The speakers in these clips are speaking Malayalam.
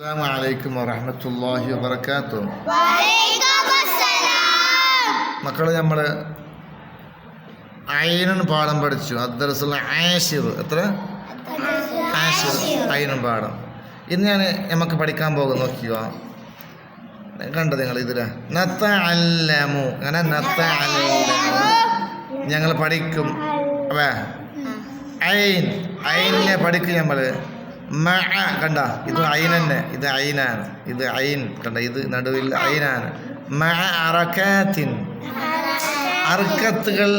السلام عليكم ورحمة الله وبركاته. മക്കളെ നമ്മൾ ഐനും പാഠം പഠിച്ചു. അദ്ദർസുൽ ആശിർ എത്ര ആശിർ ഐനും പാഠം. ഇന്ന് ഞാൻ നമുക്ക് പഠിക്കാൻ പോകും. നോക്കിയോ, കണ്ടത് നിങ്ങൾ ഇതിൽ നത്തഅല്ലമു അങ്ങനെ നത്തഅല്ലമു ഞങ്ങൾ പഠിക്കും. ഐൻ ഐനെ പഠിക്കും നമ്മൾ. മഅ കണ്ട, ഇത് ഐൻ തന്നെ, ഇത് ഐനാണ്, ഇത് ഐൻ കണ്ട, ഇത് നടുവിൽ ഐനാണ്. മഅ അറകാത്തിൻ അർക്കത്തുകൾ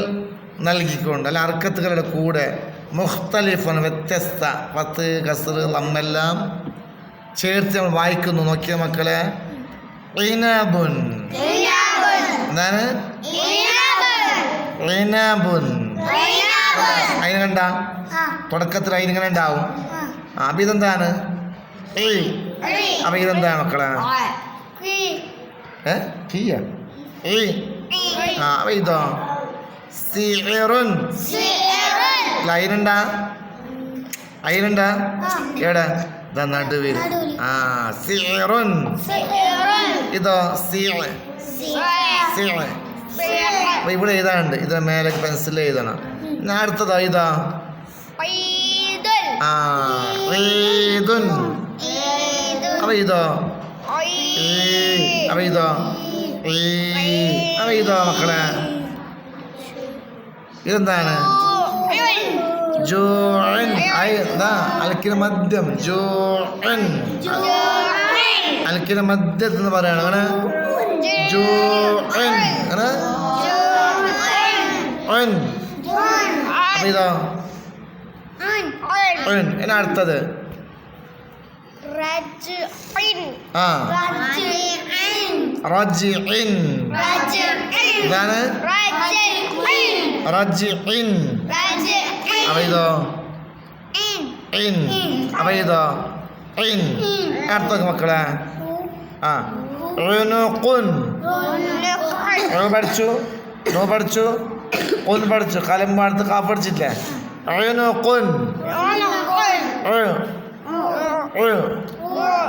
നൽകിക്കൊണ്ട്, അല്ല അർക്കത്തുകളുടെ കൂടെ, മുഖ്തലിഫൻ വ്യത്യസ്ത, പത്ത് കസ്ർ ലമ്മെല്ലാം ചേർത്ത് നമ്മൾ വായിക്കുന്നു. നോക്കിയ മക്കളെ, ഇനാബുൻ എന്താണ്? ഇനാബുൻ അതിന് കണ്ട തുടക്കത്തിൽ അതിനിങ്ങനെ ഉണ്ടാവും. അപ്പം ഇതെന്താണ്? അപ്പം ഇതെന്താണ് മക്കളെ? കീയ അപ്പം ഇതോ സിഇറുൻ. അതിനുണ്ടാ അതിനുണ്ടാ എവിടെ? ഇതാ നടുവിൽ. സിഇറുൻ. ഇതോ അപ്പം ഇവിടെ എഴുതാനുണ്ട്, ഇത് മേലെ പെൻസിൽ എഴുതണം. ഞാൻ അടുത്തതാ ഇതാ ഈദുൻ. അപ്പം ഇതോ അപ്പം ഇതോ അപ്പം ഇതോ മക്കളെ ഇതെന്താണ്? ജൂഅൻ. അൽക്കിന് മദ്യം. ജൂഅൻ അൽക്കിന് മദ്യത്ത് എന്ന് പറയണം. അങ്ങനെ ജൂഅൻ അങ്ങനെ. അപ്പം ഇതോ എന്നാ അടുത്തത്? റജിഇൻ. ഇതാണ് റജിഇൻ. അപ്പം ഇതോ ഇൻ. അപ്പം ഇതോ ഇൻ. അടുത്തൊക്കെ മക്കളെ ഉനുഖുൻ. പഠിച്ചു, നോ പഠിച്ചു, ഒന്ന് പഠിച്ചു, കലമ്പാടത്ത് കാ പഠിച്ചിട്ടില്ലേ? ഉനുഖുൻ.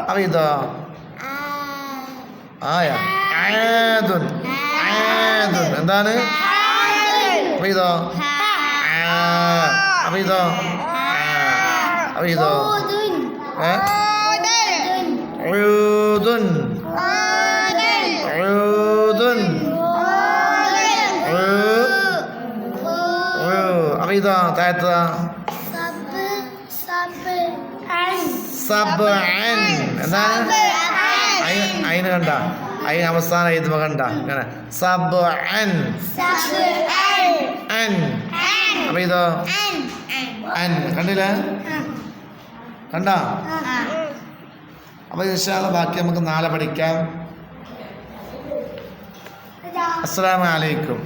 അപ്പം ഇതോ ആദുൻ. ആദുൻ എന്താണ്? അപ്പം ഇതോ അപ്പം ഇതോ അപ്പം ഇതോ ഉദുൻ. ഉദുൻ. അപ്പം ഇതോ താഴത്തതാ സബ്അൻ. എന്താണ്? അതിന് കണ്ട, അതിന് അവസാനം എഴുതുമ്പോ കണ്ട ഇങ്ങനെ സബ്അൻ. അപ്പൊ ഇതോ അൻ. കണ്ടില്ലേ? കണ്ട? അപ്പൊ ഇൻഷാ അല്ലാഹ് ബാക്കി നമുക്ക് നാളെ പഠിക്കാം. അസ്സലാമു അലൈക്കും.